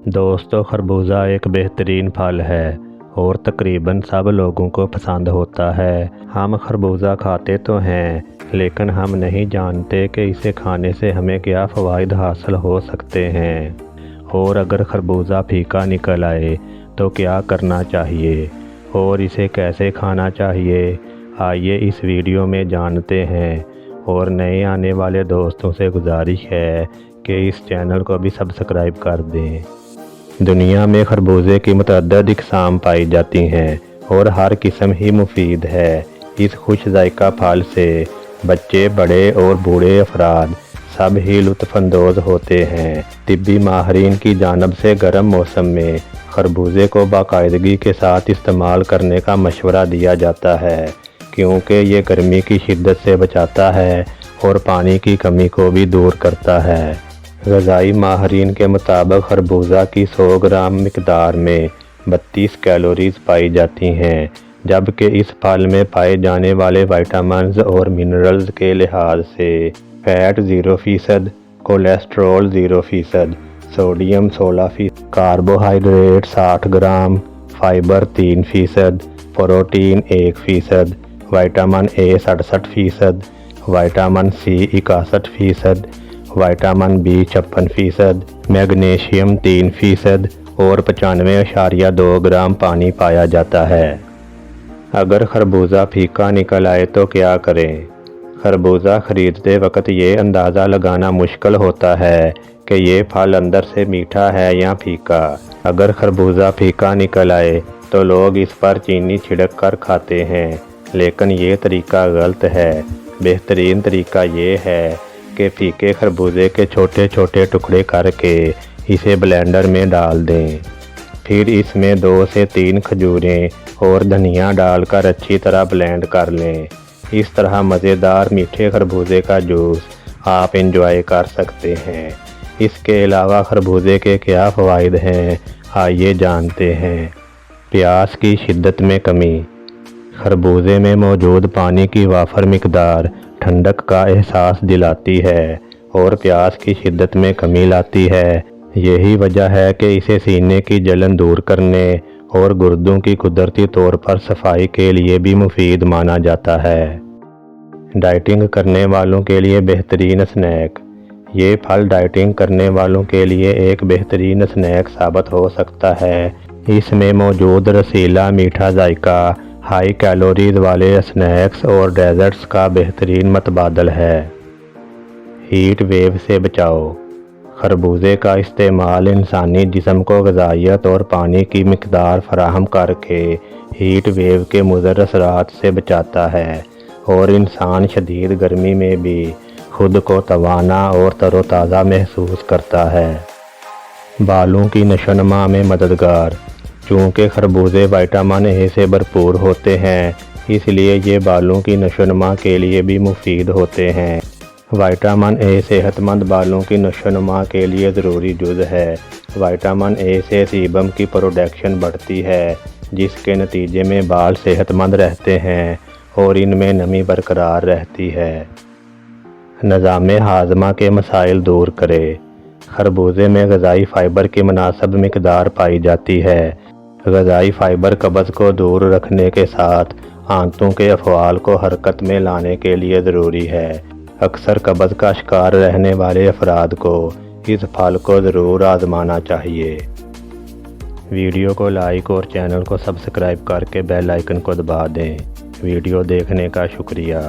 दोस्तों, खरबूजा एक बेहतरीन फल है और तकरीबन सब लोगों को पसंद होता है। हम खरबूजा खाते तो हैं, लेकिन हम नहीं जानते कि इसे खाने से हमें क्या फ़वाइद हासिल हो सकते हैं, और अगर खरबूजा फीका निकल आए तो क्या करना चाहिए और इसे कैसे खाना चाहिए। आइए इस वीडियो में जानते हैं। और नए आने वाले दोस्तों से गुजारिश है कि इस चैनल को भी सब्सक्राइब कर दें। दुनिया में खरबूजे की मुतअद्दिद इक़साम पाई जाती हैं और हर किस्म ही मुफीद है। इस खुश जायका फल से बच्चे, बड़े और बूढ़े अफराद सब ही लुत्फ़अंदोज़ होते हैं। तिब्बी माहिरीन की जानिब से गर्म मौसम में खरबूजे को बाकायदगी के साथ इस्तेमाल करने का मशवरा दिया जाता है, क्योंकि ये गर्मी की शिद्दत से बचाता है और पानी की कमी को भी दूर करता है। ग़िज़ाई माहिरीन के मुताबिक खरबूजा की 100 ग्राम मिक़दार में 32 कैलोरीज़ पाई जाती हैं, जबकि इस फल में पाए जाने वाले विटामिन्स और मिनरल्स के लिहाज से fat 0%, cholesterol 0%, sodium 16%, carbohydrate 60 gram, fibre 3%, protein 1%, vitamin A 67%, vitamin C 61%, vitamin B 56%, magnesium 3% और 95.2 ग्राम पानी पाया जाता है। अगर खरबूजा फीका निकल आए तो क्या करें? खरबूजा ख़रीदते वक्त ये अंदाज़ा लगाना मुश्किल होता है कि ये फल अंदर से मीठा है या फीका। अगर खरबूजा फीका निकल आए तो लोग इस पर चीनी छिड़क कर खाते हैं, लेकिन ये तरीका गलत है। बेहतरीन तरीका ये है कि फीके खरबूजे के छोटे छोटे टुकड़े करके इसे ब्लेंडर में डाल दें। फिर इसमें 2 से 3 खजूरें और धनिया डालकर अच्छी तरह ब्लेंड कर लें। इस तरह मज़ेदार मीठे खरबूजे का जूस आप एंजॉय कर सकते हैं। इसके अलावा खरबूजे के क्या फ़वाइद हैं, आइए जानते हैं। प्यास की शिद्दत में कमी। खरबूजे में मौजूद पानी की वाफर मिक़दार ठंडक का एहसास दिलाती है और प्यास की शिद्दत में कमी लाती है। यही वजह है कि इसे सीने की जलन दूर करने और गुर्दों की कुदरती तौर पर सफाई के लिए भी मुफीद माना जाता है। डाइटिंग करने वालों के लिए बेहतरीन स्नैक। ये फल डाइटिंग करने वालों के लिए एक बेहतरीन स्नैक साबित हो सकता है। इसमें मौजूद रसीला मीठा जायका हाई कैलोरीज वाले स्नैक्स और डेजर्ट्स का बेहतरीन मतबादल है। हीट वेव से बचाओ। खरबूजे का इस्तेमाल इंसानी जिस्म को ग़िज़ाइयत और पानी की मिक़दार फराहम करके हीट वेव के मुज़र असरात से बचाता है और इंसान शदीद गर्मी में भी खुद को तवाना और तरोताज़ा महसूस करता है। बालों की नशोनुमा में मददगार। चूँकि खरबूजे विटामिन ए से भरपूर होते हैं, इसलिए ये बालों की नशोनुमा के लिए भी मुफीद होते हैं। विटामिन ए सेहतमंद बालों की नशोनुमा के लिए ज़रूरी जुज़ है। विटामिन ए से सीबम की प्रोडक्शन बढ़ती है, जिसके नतीजे में बाल सेहतमंद रहते हैं और इनमें नमी बरकरार रहती है। निज़ाम हाज़मा के मसाइल दूर करे। खरबूजे में ग़िज़ाई फ़ाइबर की मुनासिब मिक़दार पाई जाती है। ग़िज़ाई फ़ाइबर कब्ज़ को दूर रखने के साथ आंतों के अफ़आल को हरकत में लाने के लिए ज़रूरी है। अक्सर कब्ज़ का शिकार रहने वाले अफराद को इस फल को ज़रूर आज़माना चाहिए। वीडियो को लाइक और चैनल को सब्सक्राइब करके बेल आइकन को दबा दें। वीडियो देखने का शुक्रिया।